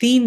3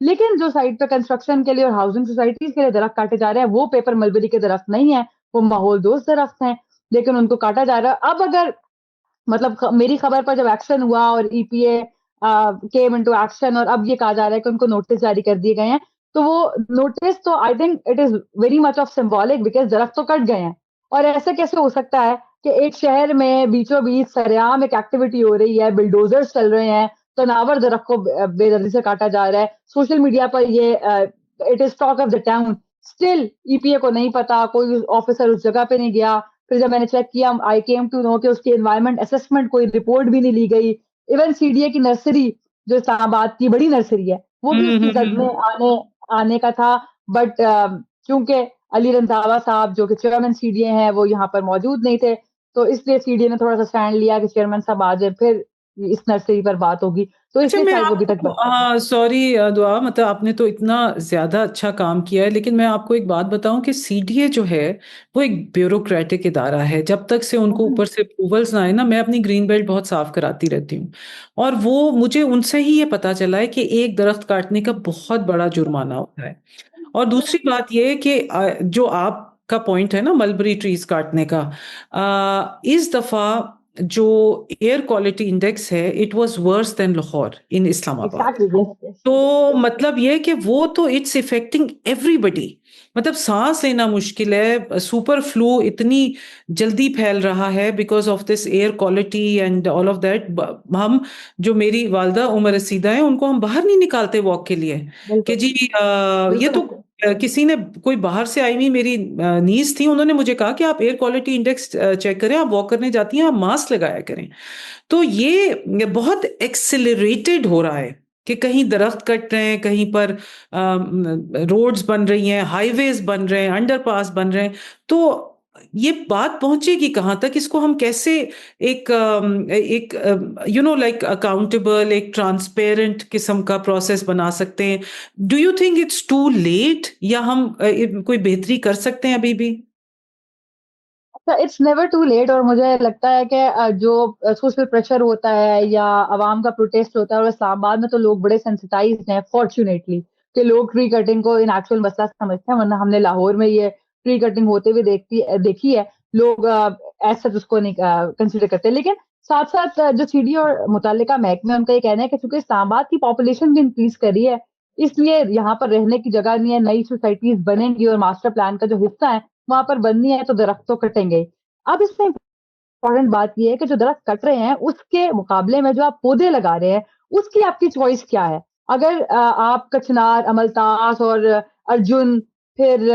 لیکن جو سائٹ پہ کنسٹرکشن کے لیے اور ہاؤسنگ سوسائٹیز کے لیے درخت کاٹے جا رہے ہیں وہ پیپر ملبری کے درخت نہیں ہیں, وہ ماحول دوست درخت ہیں, لیکن ان کو کاٹا جا رہا ہے. اب اگر مطلب میری خبر پر جب ایکشن ہوا اور ای پی اے کیم انٹو ایکشن اور اب یہ کہا جا رہا ہے کہ ان کو نوٹس جاری کر دیے گئے ہیں, تو وہ نوٹس تو I think it is very much of symbolic because درخت تو کٹ گئے ہیں. اور ایسے کیسے ہو سکتا ہے کہ ایک شہر میں بیچوں بیچ سریعام ایک ایکٹیویٹی ہو رہی ہے, بلڈوزرز چل رہے ہیں, تناور درخت کو بے دردی سے کاٹا جا رہا ہے, سوشل میڈیا پر یہ it is talk of the town, still E P A کو نہیں پتا, کوئی آفیسر اس جگہ پہ نہیں گیا. پھر جب میں نے چیک کیا آئی کیم ٹو نو کہ اس کی انوائرمنٹ اسسمنٹ کوئی رپورٹ بھی نہیں لی گئی. ایون سی ڈی اے کی نرسری جو اسلام آباد کی بڑی نرسری ہے وہ بھی اس کی زد میں آنے کا تھا, بٹ چونکہ علی رنધાوا صاحب جو کہ چیئرمین سی ڈی اے ہیں وہ یہاں پر موجود نہیں تھے, تو اس لیے سی ڈی اے نے تھوڑا سا اسٹینڈ لیا کہ چیئرمین صاحب آ جائے پھر اس نرسری پر بات ہوگی, تو اس اچھا لیے میں شاید وہ ابھی آپ تک کو سوری دعا, مطلب آپ نے تو اتنا زیادہ اچھا کام کیا ہے, لیکن میں آپ کو ایک بات بتاؤں کہ سی ڈی اے جو ہے وہ ایک بیوروکریٹک ادارہ ہے. جب تک سے ان کو اوپر سے اپروولس نہ آئے نا, میں اپنی گرین بیلٹ بہت صاف کراتی رہتی ہوں, اور وہ مجھے ان سے ہی یہ پتا چلا ہے کہ ایک درخت کاٹنے کا بہت بڑا جرمانہ ہوتا ہے. اور دوسری بات یہ کہ جو آپ کا پوائنٹ ہے نا ملبری ٹریز کاٹنے کا, اس دفعہ جو ایئر کوالٹی انڈیکس ہے اٹ واز ورس دین لاہور ان اسلام آباد. تو مطلب یہ کہ وہ تو اٹس افیکٹنگ ایوری بڈی, مطلب سانس لینا مشکل ہے, سپر فلو اتنی جلدی پھیل رہا ہے because of this air quality and all of that. ہم جو میری والدہ عمر رسیدہ ہیں ان کو ہم باہر نہیں نکالتے واک کے لیے کہ جی یہ تو کسی نے کوئی باہر سے آئی ہوئی میری نیز تھی, انہوں نے مجھے کہا کہ آپ ایئر کوالٹی انڈیکس چیک کریں, آپ واک کرنے جاتی ہیں آپ ماسک لگایا کریں. تو یہ بہت ایکسلریٹڈ ہو رہا ہے کہ کہیں درخت کٹ رہے ہیں, کہیں پر روڈز بن رہی ہیں, ہائی ویز بن رہے ہیں, انڈر پاس بن رہے ہیں. تو یہ بات پہنچے گی کہاں تک, اس کو ہم کیسے ایک لائک اکاؤنٹیبل, ایک ٹرانسپیرنٹ قسم کا پروسیس بنا سکتے ہیں؟ Do you think it's too late, یا ہم کوئی بہتری کر سکتے ہیں ابھی بھی؟ اٹس نیور ٹو لیٹ, اور مجھے لگتا ہے کہ جو سوشل پریشر ہوتا ہے یا عوام کا پروٹیسٹ ہوتا ہے, اور اسلام آباد میں تو لوگ بڑے سینسٹائزڈ ہیں فارچونیٹلی کہ لوگ ٹری کٹنگ کو ان ایکچوئل مسئلہ سمجھتے ہیں, ورنہ ہم نے لاہور میں یہ ٹری کٹنگ ہوتے ہوئے دیکھی ہے, لوگ ایسا اس کو نہیں کنسیڈر کرتے. لیکن ساتھ ساتھ جو سی ڈی اور متعلقہ محکمے ان کا یہ کہنا ہے کہ چونکہ اسلام آباد کی پاپولیشن بھی انکریز کر رہی ہے, اس لیے یہاں پر رہنے کی جگہ نہیں ہے, نئی سوسائٹیز بنیں گی اور ماسٹر پلان کا جو حصہ ہے وہاں پر بننی ہے, تو درخت تو کٹیں گے. اب اس میں امپورٹنٹ بات یہ ہے کہ جو درخت کٹ رہے ہیں اس کے مقابلے میں جو آپ پودے لگا رہے ہیں اس کی آپ کی چوائس کیا ہے. اگر آپ کچنار, املتاس اور ارجن پھر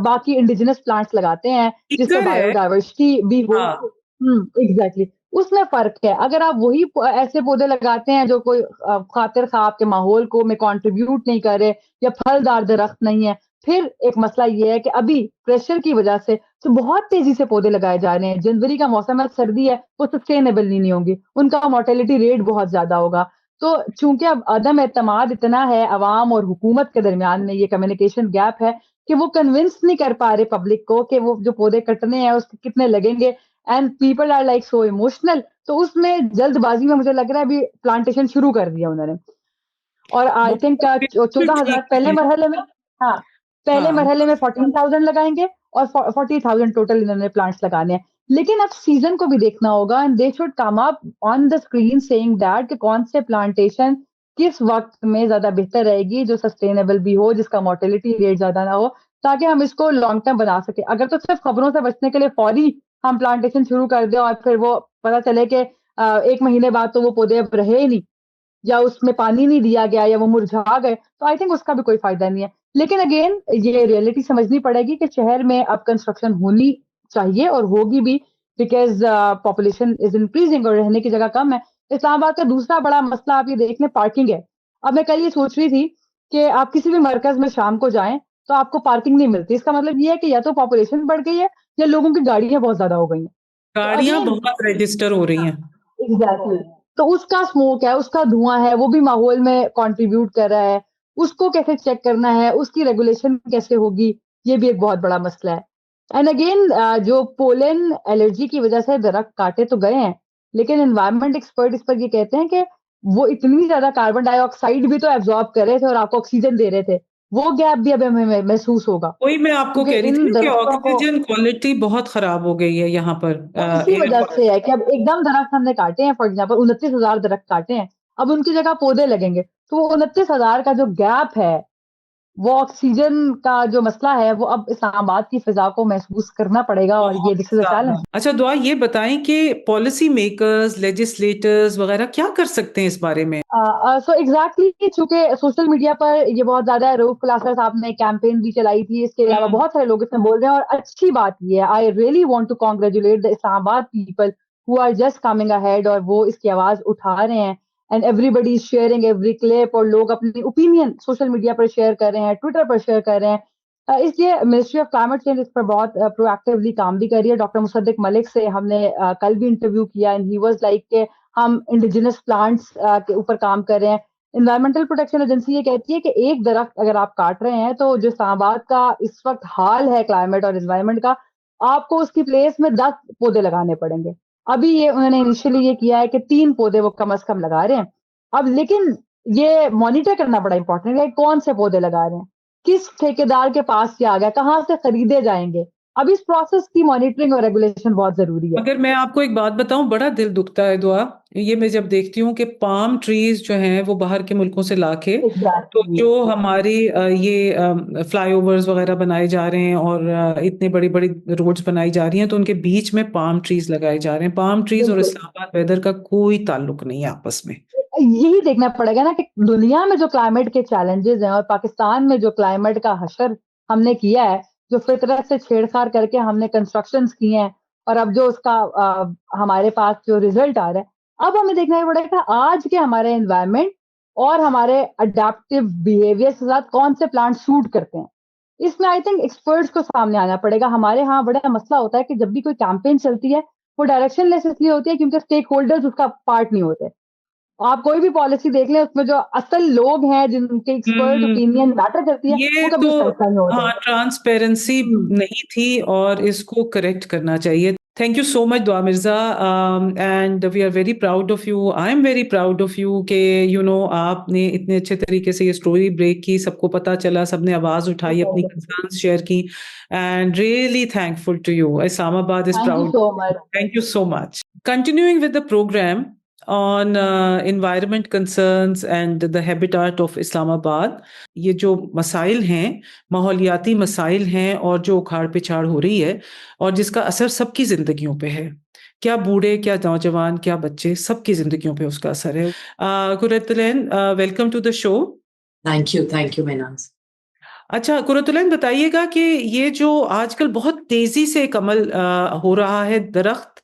باقی انڈیجنس پلانٹس لگاتے ہیں جس سے بایو ڈائیورسٹی بھی ہو, ایگزیکٹلی اس میں فرق ہے. اگر آپ وہی ایسے پودے لگاتے ہیں جو کوئی خاطر خواہ آپ کے ماحول کو میں کنٹریبیوٹ نہیں کر رہے یا پھلدار درخت نہیں ہے, پھر ایک مسئلہ یہ ہے کہ ابھی پریشر کی وجہ سے تو بہت تیزی سے پودے لگائے جا رہے ہیں. جنوری کا موسم ہے, سردی ہے, وہ سسٹینیبل نہیں ہوں گی, ان کا مورٹیلٹی ریٹ بہت زیادہ ہوگا. تو چونکہ اب عدم اعتماد اتنا ہے عوام اور حکومت کے درمیان میں, یہ کمیونیکیشن گیپ ہے کہ وہ کنونس نہیں کر پا رہے پبلک کو کہ وہ جو پودے کٹنے ہیں اس کے کتنے لگیں گے, and people are like so emotional. تو اس میں جلد بازی میں مجھے لگ رہا ہے ابھی پلانٹیشن شروع کر دیا انہوں نے, اور آئی تھنک 14,000 پہلے مرحلے میں, ہاں پہلے مرحلے میں 14,000 لگائیں گے اور 40,000 ٹوٹل انہوں نے پلانٹس لگانے ہیں. لیکن اب سیزن کو بھی دیکھنا ہوگا, and they should come up on the screen seeing that کہ کون سے پلانٹیشن کس وقت میں زیادہ بہتر رہے گی, جو سسٹینیبل بھی ہو, جس کا مورٹیلٹی ریٹ زیادہ نہ ہو, تاکہ ہم اس کو لانگ ٹرم بنا سکیں. اگر تو صرف خبروں سے بچنے کے لیے فوری ہم پلانٹیشن شروع کر دیں اور پھر وہ پتہ چلے کہ 1 مہینے بعد تو وہ پودے اب رہے ہی نہیں, یا اس میں پانی نہیں دیا گیا, یا وہ مرجھا گئے, تو آئی تھنک اس کا بھی کوئی فائدہ نہیں ہے. لیکن اگین یہ ریئلٹی سمجھنی پڑے گی کہ شہر میں اب کنسٹرکشن ہونی چاہیے اور ہوگی بھی, بیکاز پاپولیشن از انکریزنگ اور رہنے کی جگہ کم ہے. اسلام آباد کا دوسرا بڑا مسئلہ آپ یہ دیکھ لیں, پارکنگ ہے. اب میں کل یہ سوچ رہی تھی کہ آپ کسی بھی مرکز میں شام کو جائیں تو آپ کو پارکنگ نہیں ملتی. اس کا مطلب یہ ہے کہ یا تو پاپولیشن بڑھ گئی ہے یا لوگوں کی گاڑیاں بہت زیادہ ہو گئی ہیں. گاڑیاں بہت رجسٹر ہو رہی ہیں. ایگزیکٹلی, تو اس کا اسموک ہے, اس کا دھواں ہے, وہ بھی ماحول میں کنٹریبیوٹ کر رہا ہے. اس کو کیسے چیک کرنا ہے, اس کی ریگولیشن کیسے ہوگی, یہ بھی ایک بہت بڑا مسئلہ ہے. اینڈ اگین جو پولن الرجی کی وجہ سے درخت کاٹے تو گئے ہیں, لیکن انوائرمنٹ ایکسپرٹ اس پر یہ کہتے ہیں کہ وہ اتنی زیادہ کاربن ڈائی آکسائڈ بھی تو ایبزارب کر رہے تھے اور آپ کو آکسیجن دے رہے تھے, وہ گیپ بھی اب ہمیں محسوس ہوگا, وہی میں آپ کو کہہ کیونکہ رہی تھی ان نا کہ درختوں کو, آکسیجن کوالٹی بہت خراب ہو گئی ہے یہاں پر وہ اسی ایئر وجہ سے کوالٹی. ہے کہ اب ایک دم درخت ہم نے کاٹے ہیں, فار ایگزامپل 29,000 درخت کاٹے ہیں, اب ان کی جگہ پودے لگیں گے, تو وہ 29,000 کا جو گیپ ہے, وہ آکسیجن کا جو مسئلہ ہے, وہ اب اسلام آباد کی فضا کو محسوس کرنا پڑے گا, اور یہ بہت دس از اے زیادہ. چیلنج. اچھا دعا یہ بتائیں کہ پالیسی میکرز لیجسلیٹرز وغیرہ کیا کر سکتے ہیں اس بارے میں؟ سو ایگزیکٹلی, چونکہ سوشل میڈیا پر یہ بہت زیادہ ہے, روف کلاسر صاحب نے کیمپین بھی چلائی تھی, اس کے علاوہ بہت سارے لوگ اس میں بول رہے ہیں, اور اچھی بات یہ ہے, I really want to congratulate the Islamabad people who are just coming ahead, اور وہ اس کی آواز اٹھا رہے ہیں, and everybody is sharing every clip, اور لوگ اپنی اوپینین سوشل میڈیا پر شیئر کر رہے ہیں, ٹویٹر پر شیئر کر رہے ہیں. اس لیے منسٹری آف کلائمیٹ چینج اس پر بہت پرو ایکٹیولی کام بھی کر رہی ہے. ڈاکٹر مصدق ملک سے ہم نے کل بھی انٹرویو کیا, اینڈ ہی واز لائک کہ ہم انڈیجنس پلانٹس کے اوپر کام کر رہے ہیں. انوائرمنٹل پروٹیکشن ایجنسی یہ کہتی ہے کہ ایک درخت اگر آپ کاٹ رہے ہیں, تو جو اسلام آباد کا اس وقت حال ہے کلائمیٹ اور انوائرمنٹ کا, آپ کو اس کی پلیس میں 10 پودے لگانے پڑیں گے. ابھی یہ انہوں نے انیشلی یہ کیا ہے کہ 3 پودے وہ کم از کم لگا رہے ہیں. اب لیکن یہ مانیٹر کرنا بڑا امپورٹنٹ ہے, کون سے پودے لگا رہے ہیں, کس ٹھیکیدار کے پاس سے آ گیا, کہاں سے خریدے جائیں گے. اب اس پروسیس کی مانیٹرنگ اور ریگولیشن بہت ضروری ہے. مگر میں آپ کو ایک بات بتاؤں, بڑا دل دکھتا ہے دعا, یہ میں جب دیکھتی ہوں کہ پام ٹریز جو ہیں وہ باہر کے ملکوں سے لا کے, تو Exactly. جو ہماری یہ فلائی اوورز وغیرہ بنائے جا رہے ہیں اور اتنے بڑی بڑی روڈز بنائی جا رہی ہیں, تو ان کے بیچ میں پام ٹریز لگائے جا رہے ہیں. پام ٹریز اور بالکل, اسلام آباد ویدر کا کوئی تعلق نہیں ہے آپس میں. یہی دیکھنا پڑے گا نا کہ دنیا میں جو کلائمیٹ کے چیلنجز ہیں, اور پاکستان میں جو کلائمیٹ کا حشر ہم نے کیا ہے, جو فطرت سے چھیڑ کر کے ہم نے کنسٹرکشنز کی ہیں, اور اب جو اس کا ہمارے پاس جو ریزلٹ آ رہا ہے, اب ہمیں دیکھنا پڑے گا آج کے ہمارے انوائرمنٹ اور ہمارے اڈیپٹیو بیہیویئر کے ساتھ کون سے پلانٹ سوٹ کرتے ہیں. اس میں آئی تھنک ایکسپرٹس کو سامنے آنا پڑے گا. ہمارے ہاں بڑا مسئلہ ہوتا ہے کہ جب بھی کوئی کیمپین چلتی ہے, وہ ڈائریکشن لیس اس لیے ہوتی ہے کیونکہ اسٹیک ہولڈرز اس کا پارٹ نہیں ہوتے. آپ کوئی بھی پالیسی دیکھ لیں, اس میں جو اصل لوگ ہیں جن کے ایکسپرٹ ہوں اوپینین میٹر کرتی ہے, یہ وہ کبھی تو اس کا حصہ نہیں ہوتے. ہاں ٹرانسپیرنسی نہیں تھی, اور اس کو کریکٹ کرنا چاہیے. تھینک یو سو مچ دعا Mirza, and we are very proud of you, I am very proud of you کہ آپ نے اتنے اچھے طریقے سے یہ اسٹوری بریک کی, سب کو پتا چلا, سب نے آواز اٹھائی, اپنی کنسرنس شیئر کی, and really thankful to you. Islamabad is thank you proud. So much. Thank you so much. Continuing with the program on environment concerns and the habitat of Islam Abad, یہ جو مسائل ہیں, ماحولیاتی مسائل ہیں, اور جو اکھاڑ پچھاڑ ہو رہی ہے, اور جس کا اثر سب کی زندگیوں پہ ہے, کیا بوڑھے, کیا نوجوان, کیا بچے, سب کی زندگیوں پہ اس کا اثر ہے. Quratulain, welcome to the show. Thank you Minaz. اچھا قرۃ العین, بتائیے گا کہ یہ جو آج کل بہت تیزی سے ایک عمل ہو رہا ہے درخت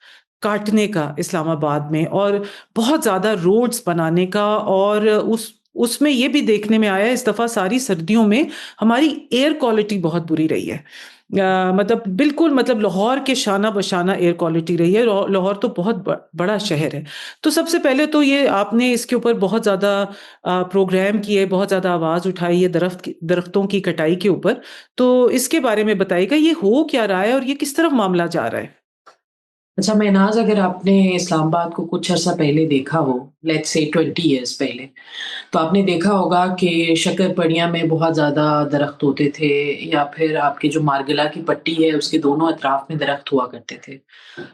کاٹنے کا اسلام آباد میں, اور بہت زیادہ روڈز بنانے کا, اور اس میں یہ بھی دیکھنے میں آیا اس دفعہ ساری سردیوں میں ہماری ایئر کوالٹی بہت بری رہی ہے. مطلب بالکل, مطلب لاہور کے شانہ بشانہ ایئر کوالٹی رہی ہے. لاہور تو بہت بڑا شہر ہے. تو سب سے پہلے تو یہ آپ نے اس کے اوپر بہت زیادہ پروگرام کیے, بہت زیادہ آواز اٹھائی ہے درختوں کی کٹائی کے اوپر. تو اس کے بارے میں بتائیے گا, یہ ہو کیا رہا ہے اور یہ کس طرف معاملہ جا رہا ہے؟ اچھا میناز, اگر آپ نے اسلام آباد کو کچھ عرصہ پہلے دیکھا ہو, لیٹس سے 20 ایئرس پہلے, تو آپ نے دیکھا ہوگا کہ شکر پڑیاں میں بہت زیادہ درخت ہوتے تھے, یا پھر آپ کے جو مارگلا کی پٹی ہے اس کے دونوں اطراف میں درخت ہوا کرتے تھے.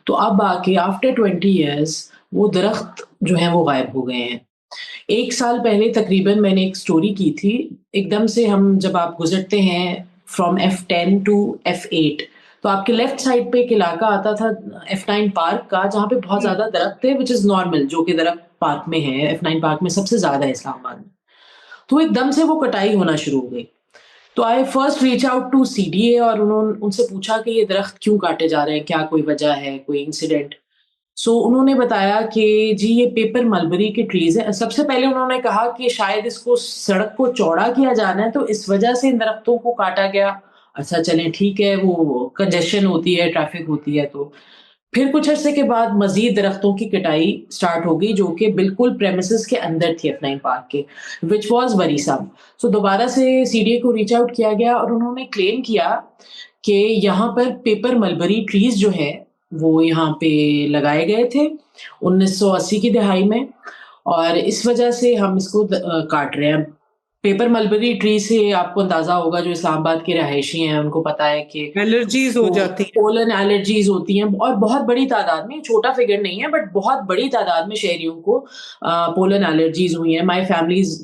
تو اب آ کے آفٹر 20 ایئرس وہ درخت جو ہیں وہ غائب ہو گئے ہیں. 1 سال پہلے تقریباً میں نے ایک سٹوری کی تھی, ایک دم سے ہم جب آپ گزرتے ہیں فرام F10 ٹو F8, تو آپ کے لیفٹ سائڈ پہ ایک علاقہ آتا تھا F9 پارک کا, جہاں پہ بہت زیادہ درخت تھے, وچ از نارمل, جو کہ درخت پارک میں ہے, F9 پارک میں سب سے زیادہ ہے اسلام آباد میں. تو ایک دم سے وہ کٹائی ہونا شروع ہو گئی. تو I first reach out to CDA, اور ان سے پوچھا کہ یہ درخت کیوں کاٹے جا رہے ہیں, کیا کوئی وجہ ہے, کوئی انسیڈنٹ. سو انہوں نے بتایا کہ جی یہ پیپر ملبری کی ٹریز ہے. سب سے پہلے انہوں نے کہا کہ شاید اس کو سڑک کو چوڑا کیا جانا ہے, تو اس وجہ سے ان درختوں کو کاٹا گیا. اچھا چلیں ٹھیک ہے, وہ کنجیشن ہوتی ہے, ٹریفک ہوتی ہے. تو پھر کچھ عرصے کے بعد مزید درختوں کی کٹائی سٹارٹ ہو گئی, جو کہ بالکل پریمیسز کے اندر تھی F9 پارک کے, وچ واز ورسم. سو دوبارہ سے CDA کو ریچ آؤٹ کیا گیا, اور انہوں نے کلیم کیا کہ یہاں پر پیپر ملبری ٹریز جو ہے وہ یہاں پہ لگائے گئے تھے 1980 کی دہائی میں, اور اس وجہ سے ہم اس کو کاٹ رہے ہیں. پیپر ملبری ٹری سے آپ کو اندازہ ہوگا جو اسلام آباد کے رہائشی ہیں ان کو پتا ہے کہ الرجیز ہو جاتی ہیں, پولن الرجیز ہوتی ہیں, اور بہت بڑی تعداد میں, چھوٹا فگر نہیں ہے بٹ بہت بڑی تعداد میں شہریوں کو پولن الرجیز ہوئی ہیں. My family is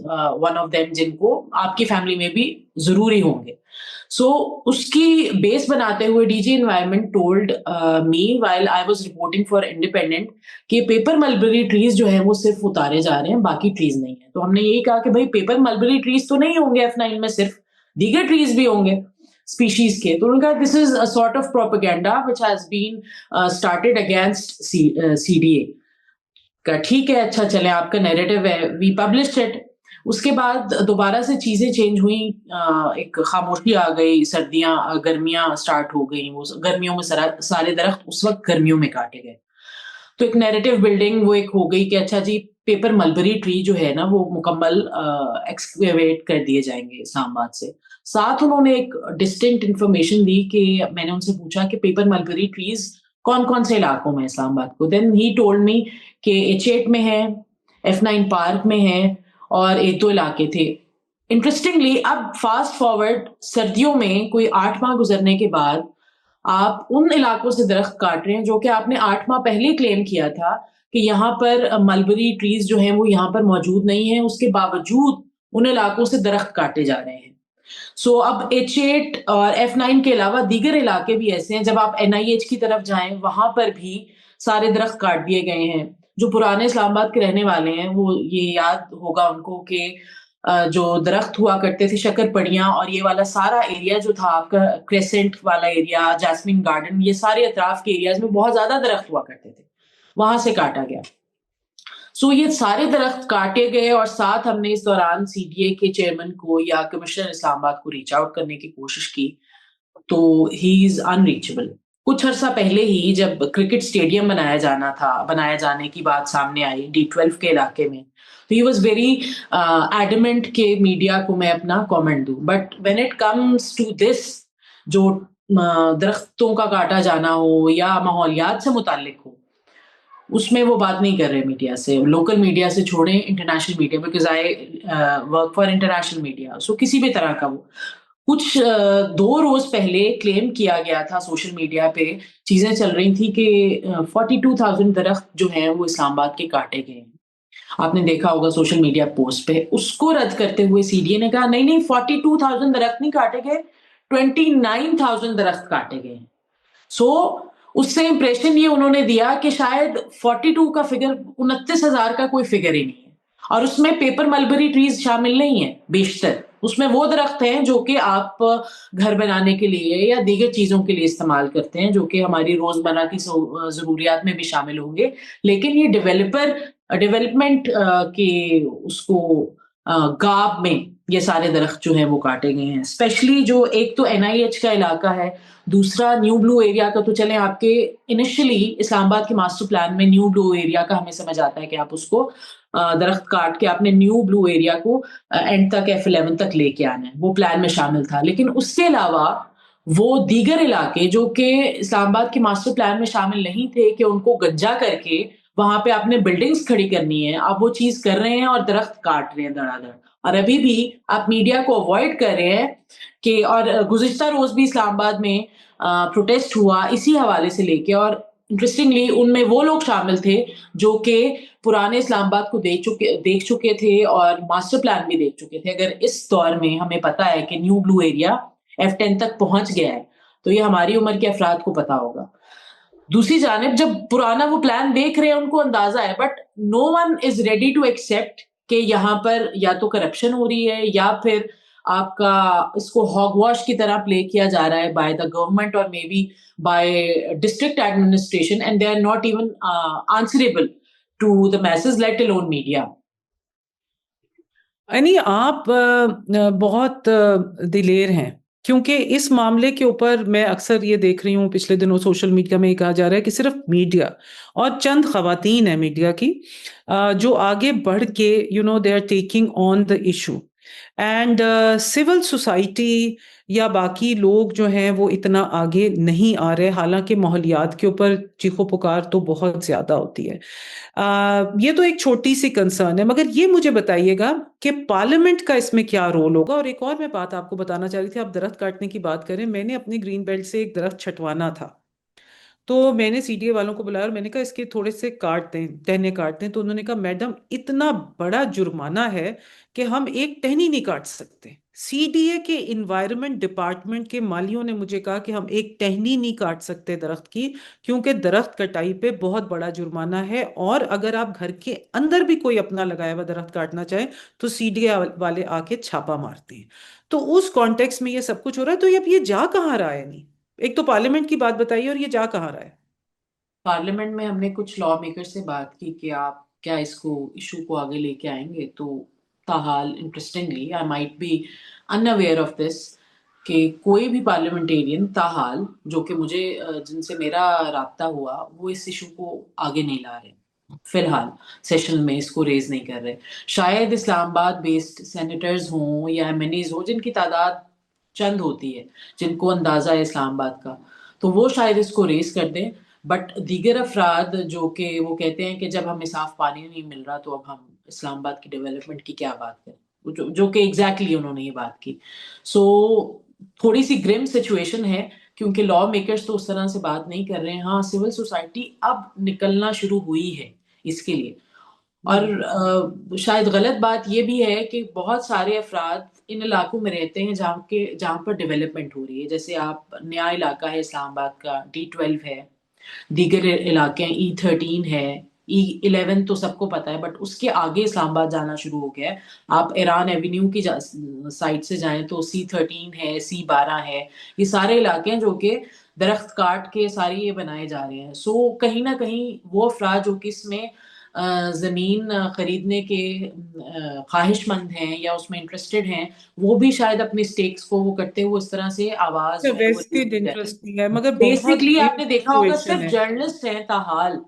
one of them, جن کو آپ کی فیملی میں بھی ضروری ہوں گے. سو اس کی بیس بناتے ہوئے DG environment told me while I was reporting for Independent کہ پیپر ملبری ٹریز جو ہیں وہ صرف اتارے جا رہے ہیں, باقی ٹریز نہیں ہیں. تو ہم نے یہی کہا کہ بھائی پیپر ملبری ٹریز تو نہیں ہوں گے F9 میں, صرف دیگر ٹریز بھی ہوں گے اسپیشیز کے. تو انہوں نے کہا this is a sort of propaganda which has been started against CDA. کا ٹھیک ہے, اچھا چلے آپ کا نیریٹو ہے, وی پبلشڈ اٹ. اس کے بعد دوبارہ سے چیزیں چینج ہوئیں, ایک خاموشی آ گئی, سردیاں گرمیاں سٹارٹ ہو گئیں, وہ گرمیوں میں سارے درخت اس وقت گرمیوں میں کاٹے گئے. تو ایک نیریٹو بلڈنگ وہ ایک ہو گئی کہ اچھا جی پیپر ملبری ٹری جو ہے نا وہ مکمل ایکسکیویٹ کر دیے جائیں گے اسلام آباد سے. ساتھ انہوں نے ایک ڈسٹنکٹ انفارمیشن دی کہ میں نے ان سے پوچھا کہ پیپر ملبری ٹریز کون کون سے علاقوں میں اسلام آباد کو. دین ہی ٹولڈ می کہ H8 میں ہے, F9 پارک میں ہے, اور ایک دو علاقے تھے. انٹرسٹنگلی اب فاسٹ فارورڈ سردیوں میں کوئی 8 ماہ گزرنے کے بعد آپ ان علاقوں سے درخت کاٹ رہے ہیں جو کہ آپ نے 8 ماہ پہلے کلیم کیا تھا کہ یہاں پر ملبری ٹریز جو ہیں وہ یہاں پر موجود نہیں ہیں, اس کے باوجود ان علاقوں سے درخت کاٹے جا رہے ہیں. سو اب H8 اور F9 کے علاوہ دیگر علاقے بھی ایسے ہیں. جب آپ NIH کی طرف جائیں وہاں پر بھی سارے درخت کاٹ دیے گئے ہیں. جو پرانے اسلام آباد کے رہنے والے ہیں وہ یہ یاد ہوگا ان کو کہ جو درخت ہوا کرتے تھے شکر پڑیاں, اور یہ والا سارا ایریا جو تھا آپ کا کریسنٹ والا ایریا, جاسمین گارڈن, یہ سارے اطراف کے ایریاز میں بہت زیادہ درخت ہوا کرتے تھے, وہاں سے کاٹا گیا. سو یہ سارے درخت کاٹے گئے, اور ساتھ ہم نے اس دوران CDA کے چیئرمین کو یا کمشنر اسلام آباد کو ریچ آؤٹ کرنے کی کوشش کی, تو ہی از انریچبل. کچھ عرصہ پہلے ہی جب کرکٹ اسٹیڈیم بنایا جانے کی بات سامنے آئی D12 کے علاقے میں, تو ہی واز ویری ایڈمنٹ کہ میڈیا کو میں اپنا کامنٹ دوں. But when it comes to this, جو درختوں کا کاٹا جانا ہو یا ماحولیات سے متعلق ہو, اس میں وہ بات نہیں کر رہے میڈیا سے. لوکل میڈیا سے چھوڑیں, international media, because I work for international media. So کسی بھی طرح کا وہ کچھ 2 روز پہلے کلیم کیا گیا تھا سوشل میڈیا پہ, چیزیں چل رہی تھی کہ 42,000 درخت جو ہیں وہ اسلام آباد کے کاٹے گئے ہیں. آپ نے دیکھا ہوگا سوشل میڈیا پوسٹ پہ. اس کو رد کرتے ہوئے CDA نے کہا نہیں 42,000 درخت نہیں کاٹے گئے, 29,000 درخت کاٹے گئے. سو اس سے امپریشن یہ انہوں نے دیا کہ شاید 42 کا فگر 29,000 کا کوئی فگر ہی نہیں ہے, اور اس میں پیپر ملبری ٹریز شامل نہیں ہیں. بیشتر اس میں وہ درخت ہیں جو کہ آپ گھر بنانے کے لیے یا دیگر چیزوں کے لیے استعمال کرتے ہیں, جو کہ ہماری روزمرہ کی ضروریات میں بھی شامل ہوں گے. لیکن یہ ڈیولپمنٹ کے اس کو گاب میں یہ سارے درخت جو ہیں وہ کاٹے گئے ہیں. اسپیشلی جو ایک تو NIH کا علاقہ ہے, دوسرا نیو بلو ایریا کا. تو چلیں آپ کے انیشلی اسلام آباد کے ماسٹر پلان میں نیو بلو ایریا کا ہمیں سمجھ آتا ہے کہ آپ اس کو درخت کاٹ کے آپ نے نیو بلو ایریا کو اینڈ تک F11 تک لے کے آنا ہے, وہ پلان میں شامل تھا. لیکن اس کے علاوہ وہ دیگر علاقے جو کہ اسلام آباد کے ماسٹر پلان میں شامل نہیں تھے کہ ان کو گنجا کر کے وہاں پہ آپ نے بلڈنگز کھڑی کرنی ہے, آپ وہ چیز کر رہے ہیں اور درخت کاٹ رہے ہیں دھڑا دھڑ. اور ابھی بھی آپ میڈیا کو اوائڈ کر رہے ہیں کہ, اور گزشتہ روز بھی اسلام آباد میں پروٹیسٹ ہوا اسی حوالے سے لے کے, اور انٹرسٹنگلی ان میں وہ لوگ شامل تھے جو کہ پرانے اسلام آباد کو دیکھ چکے تھے اور ماسٹر پلان بھی دیکھ چکے تھے. اگر اس دور میں ہمیں پتا ہے کہ نیو بلو ایریا F10 تک پہنچ گیا ہے, تو یہ ہماری عمر کے افراد کو پتا ہوگا. دوسری جانب جب پرانا وہ پلان دیکھ رہے ہیں ان کو اندازہ ہے, but no one is ready to accept کہ یہاں پر یا تو کرپشن ہو رہی ہے یا پھر آپ کا اس کو ہاگ واش کی طرح پلے کیا جا رہا ہے بائی دا گورنمنٹ اور may be by district administration, and they are not even answerable to the masses let alone media. یعنی آپ بہت دلیر ہیں, کیونکہ اس معاملے کے اوپر میں اکثر یہ دیکھ رہی ہوں پچھلے دنوں سوشل میڈیا میں یہ کہا جا رہا ہے کہ صرف میڈیا اور چند خواتین ہیں میڈیا کی جو آگے بڑھ کے they are taking on the issue. And civil society یا باقی لوگ جو ہیں وہ اتنا آگے نہیں آ رہے، حالانکہ ماحولیات کے اوپر چیخو پکار تو بہت زیادہ ہوتی ہے. یہ تو ایک چھوٹی سی کنسرن ہے، مگر یہ مجھے بتائیے گا کہ پارلیمنٹ کا اس میں کیا رول ہوگا. اور ایک اور میں بات آپ کو بتانا چاہ رہی تھی، آپ درخت کاٹنے کی بات کریں، میں نے اپنی گرین بیلٹ سے ایک درخت چھٹوانا تھا، تو میں نے سی ڈی اے والوں کو بلایا اور میں نے کہا اس کے تھوڑے سے کاٹ دیں، ٹہنے کاٹ دیں. تو انہوں نے کہا میڈم اتنا بڑا جرمانہ ہے کہ ہم ایک ٹہنی نہیں کاٹ سکتے. سی ڈی اے کے انوائرمنٹ ڈپارٹمنٹ کے مالیوں نے مجھے کہا کہ ہم ایک ٹہنی نہیں کاٹ سکتے درخت کی، کیونکہ درخت کٹائی پہ بہت بڑا جرمانہ ہے، اور اگر آپ گھر کے اندر بھی کوئی اپنا لگایا ہوا درخت کاٹنا چاہیں تو سی ڈی اے والے آ کے چھاپا مارتے ہیں. تو اس کانٹیکس میں یہ سب کچھ ہو رہا ہے. تو اب یہ جا کہاں رہا ہے؟ نہیں، ایک تو پارلیمنٹ کی بات بتائیے، اور یہ جا کہاں رہا ہے؟ پارلیمنٹ میں ہم نے کچھ لا میکر سے بات کی کہ آپ کیا اس کو ایشو کو آگے لے کے آئیں گے، تو تاحال interestingly I might be unaware of this کہ کوئی بھی پارلیمنٹیرین تاحال جو کہ مجھے جن سے میرا رابطہ ہوا وہ اس ایشو کو آگے نہیں لا رہے، فی الحال سیشن میں اس کو ریز نہیں کر رہے. شاید اسلام آباد بیسڈ سینیٹرز ہوں یا ایم این ایز ہوں جن کی تعداد چند ہوتی ہے، جن کو اندازہ ہے اسلام آباد کا، تو وہ شاید اس کو ریز کر دیں. بٹ دیگر افراد جو کہ وہ کہتے ہیں کہ جب ہمیں صاف پانی نہیں مل رہا تو اب ہم اسلام آباد کی ڈیولپمنٹ کی کیا بات کریں، جو کہ ایگزیکٹلی انہوں نے یہ بات کی. سو تھوڑی سی گرم سچویشن ہے کیونکہ لا میکرز تو اس طرح سے بات نہیں کر رہے ہیں. ہاں سول سوسائٹی اب نکلنا شروع ہوئی ہے اس کے لیے. اور شاید غلط بات یہ بھی ہے کہ بہت سارے افراد ان علاقوں میں رہتے ہیں جہاں پر ڈیولپمنٹ ہو رہی ہے. جیسے آپ نیا علاقہ ہے اسلام آباد کا، D12 ہے، دیگر علاقے ہیں E13 ہے، E11 تو سب کو پتا ہے، بٹ اس کے آگے اسلام آباد جانا شروع ہو گیا ہے. آپ ایران ایونیو کی سائڈ سے جائیں تو C13 ہے، C12 ہے، یہ سارے علاقے ہیں جو کہ درخت کاٹ کے سارے یہ بنائے جا رہے ہیں. سو کہیں نہ کہیں وہ افراد جو کہ اس میں زمین خریدنے کے خواہش مند ہیں یا اس میں انٹرسٹڈ ہیں، وہ بھی شاید اپنی سٹیکس کو وہ کرتے ہوئے اس طرح سے آواز جو ہے وہ ویسٹڈ انٹرسٹ نہیں ہے، مگر بہت بیسکلی آپ گریم نے دیکھا ہوگا سچویشن صرف ہے. جرنلسٹ ہیں تاحال،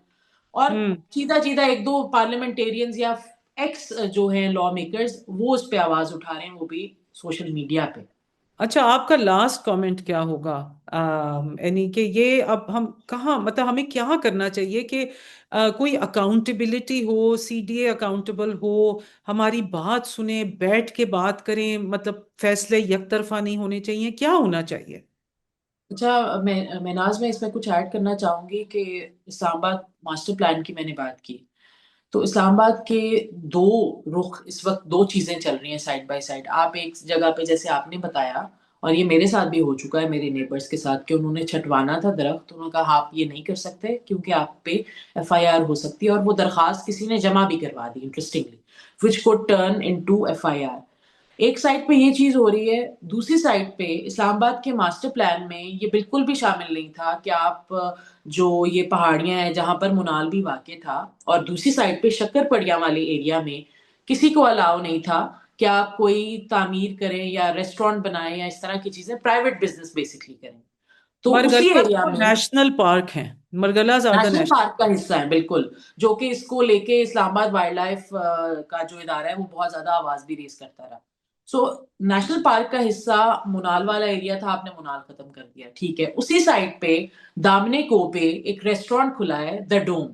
اور ہوں سیدھا ایک دو پارلیمنٹیرینز یا ایکس جو ہیں لا میکرز وہ اس پہ آواز اٹھا رہے ہیں، وہ بھی سوشل میڈیا پہ. اچھا، آپ کا لاسٹ کامنٹ کیا ہوگا؟ یعنی کہ یہ اب ہم کہاں، مطلب ہمیں کیا کرنا چاہیے کہ کوئی اکاؤنٹیبلٹی ہو، سی ڈی اے اکاؤنٹیبل ہو، ہماری بات سنیں، بیٹھ کے بات کریں، مطلب فیصلے یک طرفہ نہیں ہونے چاہیے، کیا ہونا چاہیے؟ اچھا، میں ناز میں اس میں کچھ ایڈ کرنا چاہوں گی کہ اسلام آباد ماسٹر پلان کی میں نے بات کی، تو اسلام آباد کے دو رخ اس وقت، دو چیزیں چل رہی ہیں سائڈ بائی سائڈ. آپ ایک جگہ پہ جیسے آپ نے بتایا، اور یہ میرے ساتھ بھی ہو چکا ہے میرے نیبرز کے ساتھ، کہ انہوں نے چھٹوانا تھا درخت، انہوں نے کہا آپ یہ نہیں کر سکتے کیونکہ آپ پہ FIR ہو سکتی ہے، اور وہ درخواست کسی نے جمع بھی کروا دی interestingly, which could turn into FIR. ایک سائڈ پہ یہ چیز ہو رہی ہے، دوسری سائڈ پہ اسلام آباد کے ماسٹر پلان میں یہ بالکل بھی شامل نہیں تھا کہ آپ جو یہ پہاڑیاں ہیں جہاں پر منال بھی واقع تھا، اور دوسری سائڈ پہ شکر پڑیاں والے ایریا میں کسی کو الاؤ نہیں تھا کہ آپ کوئی تعمیر کریں یا ریسٹورینٹ بنائیں یا اس طرح کی چیزیں، پرائیویٹ بزنس بیسکلی کریں. تو اسی مرگلہ ایریا تو میں نیشنل پارک ہیں، مرگلہ زیادہ نیشنل نیشنل. پارک کا حصہ ہے بالکل، جو کہ اس کو لے کے اسلام آباد وائلڈ لائف کا جو ادارہ ہے وہ بہت زیادہ آواز بھی ریز کرتا رہا. سو نیشنل پارک کا حصہ منال والا ایریا تھا، آپ نے منال ختم کر دیا، ٹھیک ہے. اسی سائڈ پہ دامنے کو پہ ایک ریسٹورینٹ کھلا ہے، دا ڈوم،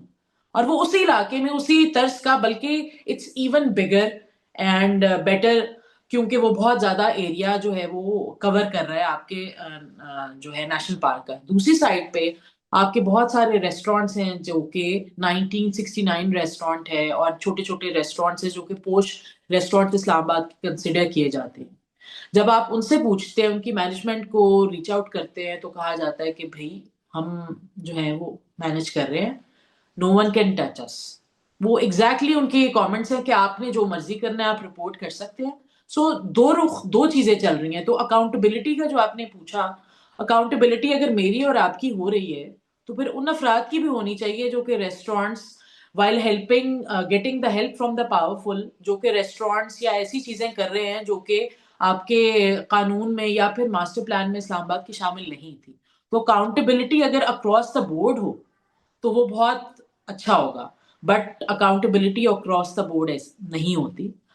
اور وہ اسی علاقے میں اسی طرز کا، بلکہ it's even bigger and better, کیونکہ وہ بہت زیادہ ایریا جو ہے وہ کور کر رہا ہے آپ کے جو ہے نیشنل پارک کا. دوسری سائڈ پہ آپ کے بہت سارے ریسٹورینٹس ہیں جو کہ 1969 ریسٹورینٹ ہے، اور چھوٹے چھوٹے ریسٹورینٹس ہیں جو کہ پوش ریسٹورینٹ اسلام آباد کنسیڈر کیے جاتے ہیں. جب آپ ان سے پوچھتے ہیں، ان کی مینجمنٹ کو ریچ آؤٹ کرتے ہیں، تو کہا جاتا ہے کہ بھائی ہم جو ہے وہ مینج کر رہے ہیں، نو ون کین ٹچ اس. وہ ایگزیکٹلی ان کے کامنٹس ہیں کہ آپ نے جو مرضی کرنا ہے آپ رپورٹ کر سکتے ہیں. سو دو چیزیں چل رہی ہیں. تو اکاؤنٹیبلٹی کا جو آپ نے پوچھا، اکاؤنٹیبلٹی اگر میری اور آپ کی ہو رہی ہے تو پھر ان افراد کی بھی ہونی چاہیے جو کہ restaurants while helping getting the help from the powerful، جو کہ ریسٹورینٹس یا ایسی چیزیں کر رہے ہیں جو کہ آپ کے قانون میں یا پھر ماسٹر پلان میں اسلام آباد کی شامل نہیں تھی. تو اکاؤنٹیبلٹی اگر اکراس دا بورڈ ہو تو وہ بہت اچھا ہوگا، but accountability across the board نہیں ہوتی.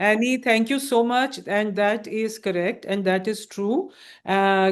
Annie. Thank you so much, and that is correct, and that is true.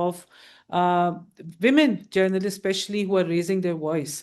of women journalists, especially who are raising their voice.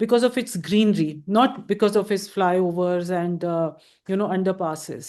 because of its greenery, not because of its flyovers and underpasses.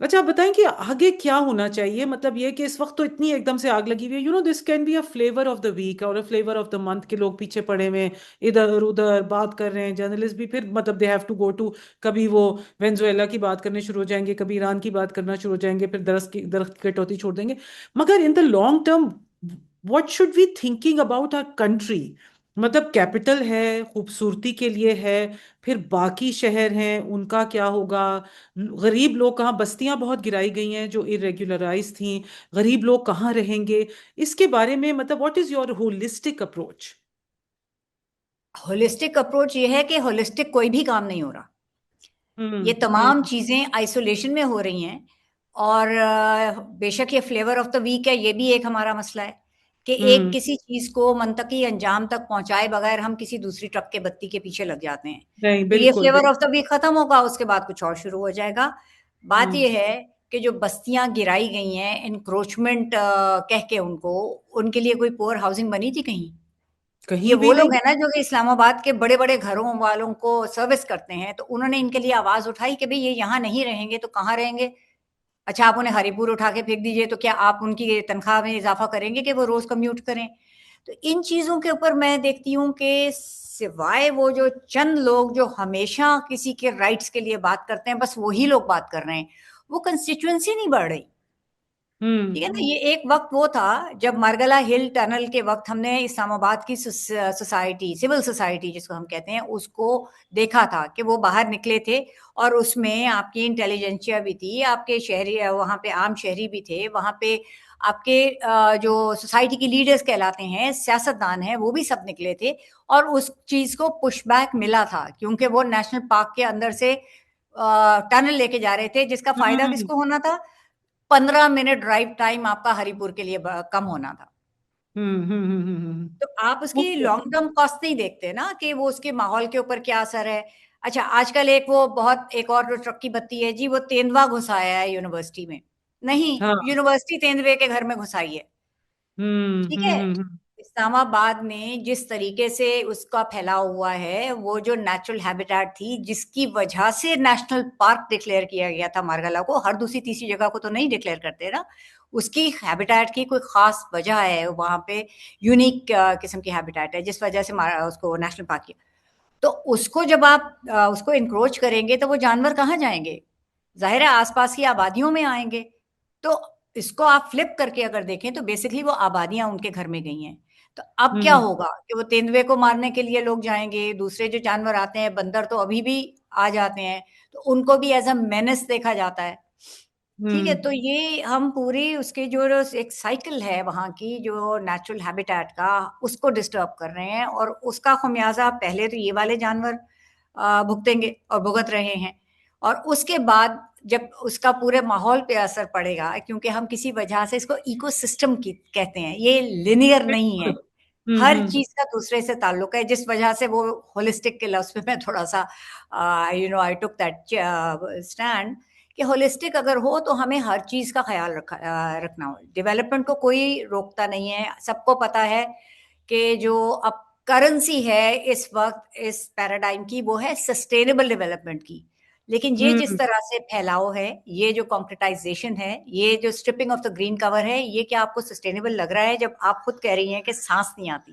اچھا آپ بتائیں کہ آگے کیا ہونا چاہیے؟ مطلب یہ کہ اس وقت تو اتنی ایک دم سے آگ لگی ہوئی ہے، this can be a flavour of the week اور فلیور آف دا منتھ کے لوگ پیچھے پڑے ہوئے ہیں، ادھر ادھر بات کر رہے ہیں، جرنلسٹ بھی پھر مطلب they have to go to, کبھی وہ وینزویلا کی بات کرنے شروع ہو جائیں گے، کبھی ایران کی بات کرنا شروع ہو جائیں گے، پھر درخت کی کٹوتی چھوڑ دیں گے. مگر in the long term what should we thinking about our country? مطلب کیپٹل ہے، خوبصورتی کے لیے ہے، پھر باقی شہر ہیں ان کا کیا ہوگا؟ غریب لوگ کہاں، بستیاں بہت گرائی گئی ہیں جو ارریگولرائز تھیں، غریب لوگ کہاں رہیں گے؟ اس کے بارے میں مطلب what is your holistic approach? Holistic approach یہ ہے کہ ہولسٹک کوئی بھی کام نہیں ہو رہا. یہ تمام چیزیں آئسولیشن میں ہو رہی ہیں. اور بے شک یہ فلیور آف دا ویک ہے، یہ بھی ایک ہمارا مسئلہ ہے کہ ایک کسی چیز کو منطقی انجام تک پہنچائے بغیر ہم کسی دوسری ٹرک کے بتی کے پیچھے لگ جاتے ہیں. نہیں تو یہ بالکل فلیور آف دا ویک ختم ہوگا، اس کے بعد کچھ اور شروع ہو جائے گا. بات یہ ہے کہ جو بستیاں گرائی گئی ہیں انکروچمنٹ کہہ کے، ان کے لیے کوئی پور ہاؤسنگ بنی تھی کہیں؟ کہیں یہ بھی وہ لوگ نہیں. ہیں نا جو کہ اسلام آباد کے بڑے بڑے گھروں والوں کو سروس کرتے ہیں، تو انہوں نے ان کے لیے آواز اٹھائی کہ بھئی یہ یہاں نہیں رہیں گے تو کہاں رہیں گے؟ اچھا آپ انہیں ہری پور اٹھا کے پھینک دیجئے، تو کیا آپ ان کی تنخواہ میں اضافہ کریں گے کہ وہ روز کمیوٹ کریں؟ تو ان چیزوں کے اوپر میں دیکھتی ہوں کہ سوائے وہ جو چند لوگ جو ہمیشہ کسی کے رائٹس کے لیے بات کرتے ہیں، بس وہی لوگ بات کر رہے ہیں، وہ کنسٹیچوئنسی نہیں بڑھ رہی. ٹھیک ہے نا. یہ ایک وقت وہ تھا جب مرگلہ ہل ٹنل کے وقت ہم نے اسلام آباد کی سوسائٹی، سول سوسائٹی جس کو ہم کہتے ہیں، اس کو دیکھا تھا کہ وہ باہر نکلے تھے اور اس میں آپ کی انٹیلیجنسیا بھی تھی، آپ کے شہری وہاں پہ عام شہری بھی تھے، وہاں پہ آپ کے جو سوسائٹی کی لیڈرز کہلاتے ہیں، سیاستدان ہیں، وہ بھی سب نکلے تھے. اور اس چیز کو پش بیک ملا تھا کیونکہ وہ نیشنل پارک کے اندر سے ٹنل لے کے جا رہے تھے، جس کا فائدہ کس کو ہونا تھا؟ 15 منٹ ڈرائیو ٹائم آپ کا ہری پور کے لیے کم ہونا تھا. تو آپ اس کی لانگ ٹرم کاسٹ نہیں دیکھتے نا کہ وہ اس کے ماحول کے اوپر کیا اثر ہے. اچھا آج کل ایک اور جو ٹرک کی بتی ہے جی، وہ تیندوا گھسایا ہے یونیورسٹی میں. نہیں، یونیورسٹی تیندوے کے گھر میں گھسائی ہے. ٹھیک ہے. اسلام آباد میں جس طریقے سے اس کا پھیلاؤ ہوا ہے، وہ جو نیچرل ہیبیٹیٹ تھی جس کی وجہ سے نیشنل پارک ڈکلیئر کیا گیا تھا مارگلہ کو، ہر دوسری تیسری جگہ کو تو نہیں ڈکلیئر کرتے نا. اس کی ہیبیٹیٹ کی کوئی خاص وجہ ہے، وہاں پہ یونیک قسم کی ہیبیٹیٹ ہے جس وجہ سے اس کو نیشنل پارک کیا. تو اس کو جب آپ اس کو انکروچ کریں گے تو وہ جانور کہاں جائیں گے؟ ظاہر ہے آس پاس کی آبادیوں میں آئیں گے. تو اس کو آپ فلپ کر کے اگر دیکھیں تو بیسکلی وہ آبادیاں ان کے گھر میں گئی ہیں. تو اب کیا ہوگا کہ وہ تیندوے کو مارنے کے لیے لوگ جائیں گے، دوسرے جو جانور آتے ہیں، بندر تو ابھی بھی آ جاتے ہیں، تو ان کو بھی ایز اے مینس دیکھا جاتا ہے. ٹھیک ہے. تو یہ ہم پوری اس کے جو ایک سائیکل ہے وہاں کی جو نیچرل ہیبیٹیٹ کا، اس کو ڈسٹرب کر رہے ہیں، اور اس کا خمیازہ پہلے تو یہ والے جانور بھگتیں گے اور بھگت رہے ہیں. اور اس کے بعد جب اس کا پورے ماحول پہ اثر پڑے گا، کیونکہ ہم کسی وجہ سے اس کو ایکو سسٹم کی کہتے ہیں، یہ لینئر نہیں ہے، ہر چیز کا دوسرے سے تعلق ہے، جس وجہ سے وہ ہولسٹک کے لفظ پہ میں تھوڑا سا آئی ٹک دیٹ اسٹینڈ کہ ہولسٹک اگر ہو تو ہمیں ہر چیز کا خیال رکھنا ہو. ڈیولپمنٹ کو کوئی روکتا نہیں ہے. سب کو پتا ہے کہ جو اب کرنسی ہے اس وقت اس پیراڈائم کی، وہ ہے سسٹینیبل ڈیولپمنٹ کی. لیکن یہ جس طرح سے پھیلاؤ ہے، یہ جو کانکریٹائزیشن ہے، یہ جو اسٹرپنگ آف دا گرین کور ہے، یہ کیا آپ کو سسٹینیبل لگ رہا ہے جب آپ خود کہہ رہی ہیں کہ سانس نہیں آتی؟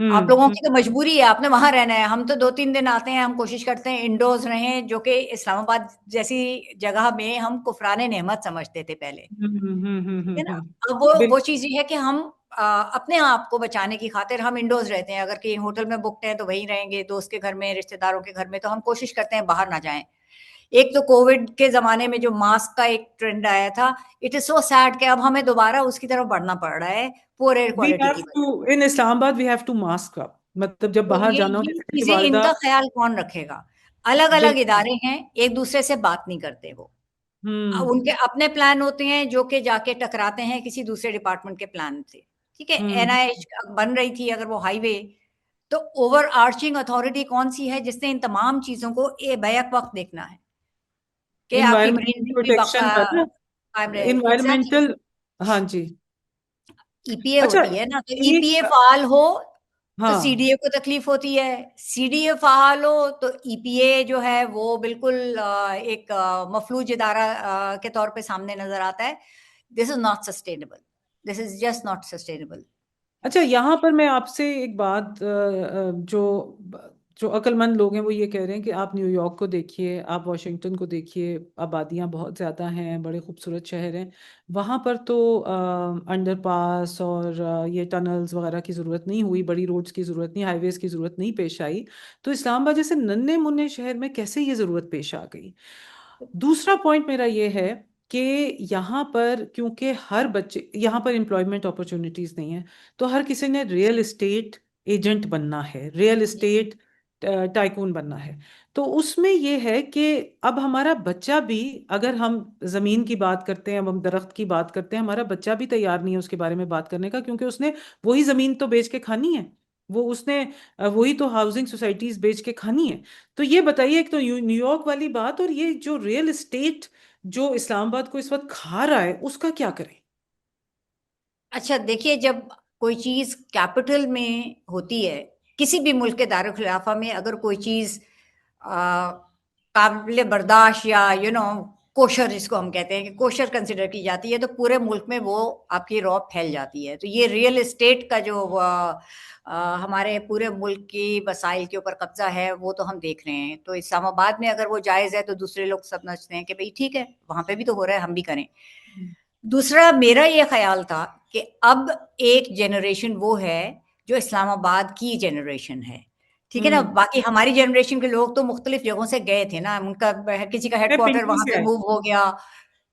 آپ لوگوں کی تو مجبوری ہے، آپ نے وہاں رہنا ہے. ہم تو 2-3 دن آتے ہیں، ہم کوشش کرتے ہیں انڈورز رہیں، جو کہ اسلام آباد جیسی جگہ میں ہم کفران نعمت سمجھتے تھے پہلے. ٹھیک ہے نا. اب وہ چیز یہ ہے کہ ہم اپنے آپ کو بچانے کی خاطر ہم انڈورز رہتے ہیں. اگر کہیں ہوٹل میں بکتے ہیں تو وہیں رہیں گے، دوست کے گھر میں، رشتہ داروں کے گھر میں، تو ہم کوشش کرتے ہیں باہر نہ جائیں. ایک تو کووڈ کے زمانے میں جو ماسک کا ایک ٹرینڈ آیا تھا، اٹ از سو سیڈ کہ اب ہمیں دوبارہ اس کی طرف بڑھنا پڑ رہا ہے پور ایئر کوالٹی کی وجہ سے. ان اسلام آباد وی ہیو ٹو ماسک اپ. مطلب جب تو باہر یہ جانا ہو، چیزیں ان کا خیال کون رکھے گا؟ الگ الگ ادارے ہیں، ایک دوسرے سے بات نہیں کرتے. وہ ان کے اپنے پلان ہوتے ہیں جو کہ جا کے ٹکراتے ہیں کسی دوسرے ڈپارٹمنٹ کے پلان سے. ٹھیک ہے. NIH بن رہی تھی اگر وہ ہائی وے، تو اوور آرچنگ اتھارٹی کون سی ہے جس نے ان تمام چیزوں کو بیک وقت دیکھنا ہے کہ آپ کی مرین بھی انوائرمنٹل. ہاں جی. ای پی اے اچھا ہوتی ہے نا، تو ای پی اے فعال ہو تو سی ڈی ہاں اے کو تکلیف ہوتی ہے. سی ڈی اے فعال ہو تو ای پی اے جو ہے وہ بالکل ایک مفلوج ادارہ کے طور پہ سامنے نظر آتا ہے. This is not sustainable. This is just not sustainable. اچھا، یہاں پر میں آپ سے ایک بات جو جو عقل مند لوگ ہیں وہ یہ کہہ رہے ہیں کہ آپ نیو یارک کو دیکھیے، آپ واشنگٹن کو دیکھیے، آبادیاں بہت زیادہ ہیں، بڑے خوبصورت شہر ہیں، وہاں پر تو انڈر پاس اور یہ ٹنلز وغیرہ کی ضرورت نہیں ہوئی، بڑی روڈز کی ضرورت نہیں، ہائی ویز کی ضرورت نہیں پیش آئی. تو اسلام آباد جیسے ننھے منھے شہر میں کیسے یہ ضرورت پیش آ گئی؟ دوسرا پوائنٹ میرا یہ ہے کہ یہاں پر کیونکہ ہر بچے، یہاں پر امپلائمنٹ اپرچونیٹیز نہیں ہیں، تو ہر کسی نے ریئل اسٹیٹ ایجنٹ بننا ہے، ریئل اسٹیٹ ٹائکون بننا ہے. تو اس میں یہ ہے کہ اب ہمارا بچہ بھی، اگر ہم زمین کی بات کرتے ہیں، اب ہم درخت کی بات کرتے ہیں، ہمارا بچہ بھی تیار نہیں ہے اس کے بارے میں بات کرنے کا، کیونکہ اس نے وہی زمین تو بیچ کے کھانی ہے، وہ اس نے وہی تو ہاؤسنگ سوسائٹیز بیچ کے کھانی ہے. تو یہ بتائیے، ایک تو نیو یارک والی بات، اور یہ جو ریئل اسٹیٹ جو اسلام آباد کو اس وقت کھا رہا ہے، اس کا کیا کریں؟ اچھا دیکھیے، جب کوئی چیز کیپٹل میں ہوتی ہے، کسی بھی ملک کے دارالخلافہ میں اگر کوئی چیز قابل برداشت یا کوشر جس کو ہم کہتے ہیں کہ کوشر کنسیڈر کی جاتی ہے، تو پورے ملک میں وہ آپ کی رعب پھیل جاتی ہے. تو یہ ریئل اسٹیٹ کا جو ہمارے پورے ملک کی وسائل کے اوپر قبضہ ہے، وہ تو ہم دیکھ رہے ہیں. تو اسلام آباد میں اگر وہ جائز ہے تو دوسرے لوگ سمجھتے ہیں کہ بھئی ٹھیک ہے، وہاں پہ بھی تو ہو رہا ہے، ہم بھی کریں. دوسرا میرا یہ خیال تھا کہ اب ایک جنریشن وہ ہے جو اسلام آباد کی جنریشن ہے، ٹھیک ہے نا. باقی ہماری جنریشن کے لوگ تو مختلف جگہوں سے گئے تھے نا، ان کا کسی کا ہیڈ میں کوارٹر پنڈی وہاں سے پہ آئی. موو ہو گیا،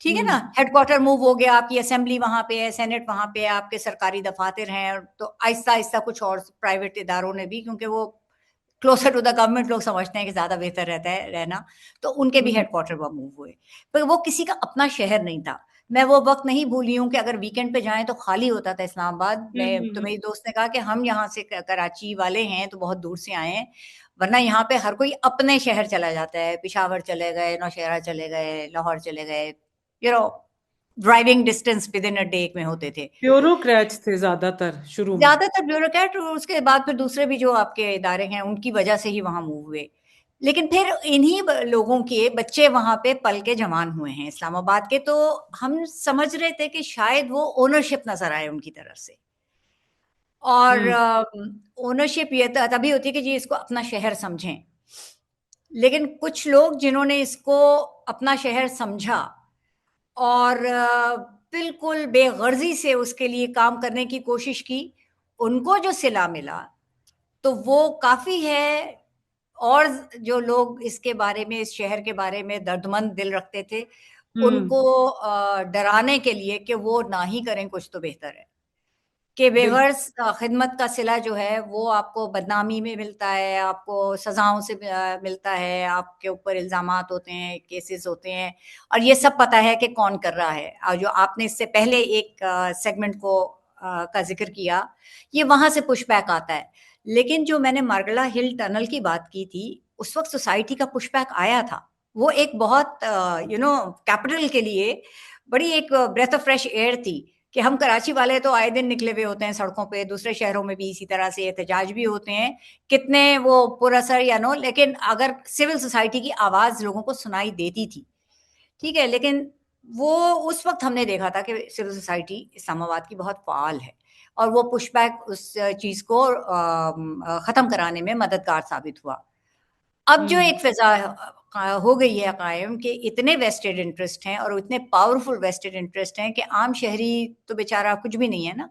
ٹھیک ہے نا، ہیڈ کوارٹر موو ہو گیا، آپ کی اسمبلی وہاں پہ ہے، سینٹ وہاں پہ ہے، آپ کے سرکاری دفاتر ہیں. تو آہستہ آہستہ کچھ اور پرائیویٹ اداروں نے بھی، کیونکہ وہ کلوزر ٹو دا گورنمنٹ لوگ سمجھتے ہیں کہ زیادہ بہتر رہتا ہے رہنا، تو ان کے بھی ہیڈ کوارٹر وہ موو ہوئے. پر وہ کسی کا اپنا شہر نہیں تھا. میں وہ وقت نہیں بھولی ہوں کہ اگر ویکینڈ پہ جائیں تو خالی ہوتا تھا اسلام آباد میں. تو میری دوست نے کہا کہ ہم یہاں سے کراچی والے ہیں تو بہت دور سے آئے ہیں، ورنہ یہاں پہ ہر کوئی اپنے شہر چلا جاتا ہے. پشاور چلے گئے، نوشہرہ چلے گئے، لاہور چلے گئے، driving distance with in a day میں ہوتے تھے. بیوروکریٹس تھے زیادہ تر شروع میں. زیادہ تر بیوروکریٹ، اور اس کے بعد پھر دوسرے بھی جو آپ کے ادارے ہیں ان کی وجہ سے ہی وہاں موو ہوئے. لیکن پھر انہی لوگوں کے بچے وہاں پہ پل کے جوان ہوئے ہیں اسلام آباد کے. تو ہم سمجھ رہے تھے کہ شاید وہ اونرشپ نظر آئے ان کی طرف سے. اور اونرشپ یہ تبھی ہوتی ہے کہ جی اس کو اپنا شہر سمجھیں. لیکن کچھ لوگ جنہوں نے اس کو اپنا شہر سمجھا اور بالکل بے غرضی سے اس کے لیے کام کرنے کی کوشش کی، ان کو جو صلہ ملا تو وہ کافی ہے. اور جو لوگ اس کے بارے میں، اس شہر کے بارے میں درد مند دل رکھتے تھے، ان کو ڈرانے کے لیے کہ وہ نہ ہی کریں کچھ تو بہتر ہے. کہ بے غرض خدمت کا صلہ جو ہے وہ آپ کو بدنامی میں ملتا ہے، آپ کو سزاؤں سے ملتا ہے، آپ کے اوپر الزامات ہوتے ہیں، کیسز ہوتے ہیں، اور یہ سب پتہ ہے کہ کون کر رہا ہے. اور جو آپ نے اس سے پہلے ایک سیگمنٹ کا ذکر کیا، یہ وہاں سے پش بیک آتا ہے. لیکن جو میں نے مارگلا ہل ٹنل کی بات کی تھی، اس وقت سوسائٹی کا پش بیک آیا تھا. وہ ایک بہت کیپٹل کے لیے بڑی ایک بریتھ آف فریش ایئر تھی کہ ہم کراچی والے تو آئے دن نکلے ہوئے ہوتے ہیں سڑکوں پہ، دوسرے شہروں میں بھی اسی طرح سے احتجاج بھی ہوتے ہیں، کتنے وہ پر اثر یا نو، لیکن اگر سول سوسائٹی کی آواز لوگوں کو سنائی دیتی تھی، ٹھیک ہے. لیکن وہ اس وقت ہم نے دیکھا تھا کہ سول سوسائٹی اسلام آباد کی بہت فعال ہے، اور وہ پش بیک اس چیز کو ختم کرانے میں مددگار ثابت ہوا. اب جو ایک فضا ہو گئی ہے قائم کہ اتنے ویسٹڈ انٹرسٹ ہیں، اور اتنے پاورفل ویسٹڈ انٹرسٹ ہیں کہ عام شہری تو بیچارہ کچھ بھی نہیں ہے نا.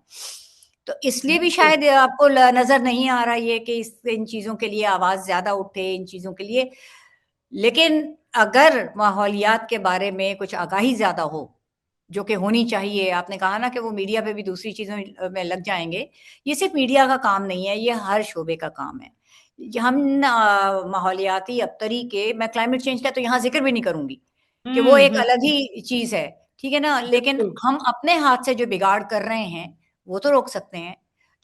تو اس لیے بھی شاید آپ کو نظر نہیں آ رہا یہ کہ ان چیزوں کے لیے آواز زیادہ اٹھے، ان چیزوں کے لیے. لیکن اگر ماحولیات کے بارے میں کچھ آگاہی زیادہ ہو، جو کہ ہونی چاہیے، آپ نے کہا نا کہ وہ میڈیا پہ بھی دوسری چیزوں میں لگ جائیں گے، یہ صرف میڈیا کا کام نہیں ہے، یہ ہر شعبے کا کام ہے. ہم ماحولیاتی ابتری کے، میں کلائمیٹ چینج کا تو یہاں ذکر بھی نہیں کروں گی کہ وہ ایک الگ ہی چیز ہے، ٹھیک ہے نا. لیکن ہم اپنے ہاتھ سے جو بگاڑ کر رہے ہیں وہ تو روک سکتے ہیں.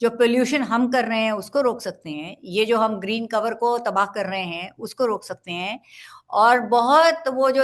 جو پولیوشن ہم کر رہے ہیں اس کو روک سکتے ہیں. یہ جو ہم گرین کور کو تباہ کر رہے ہیں اس کو روک سکتے ہیں. اور بہت وہ جو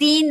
3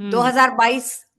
2022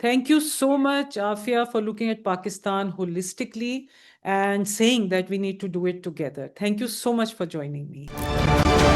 Thank you so much, Afia, for looking at Pakistan holistically and saying that we need to do it together. Thank you so much for joining me.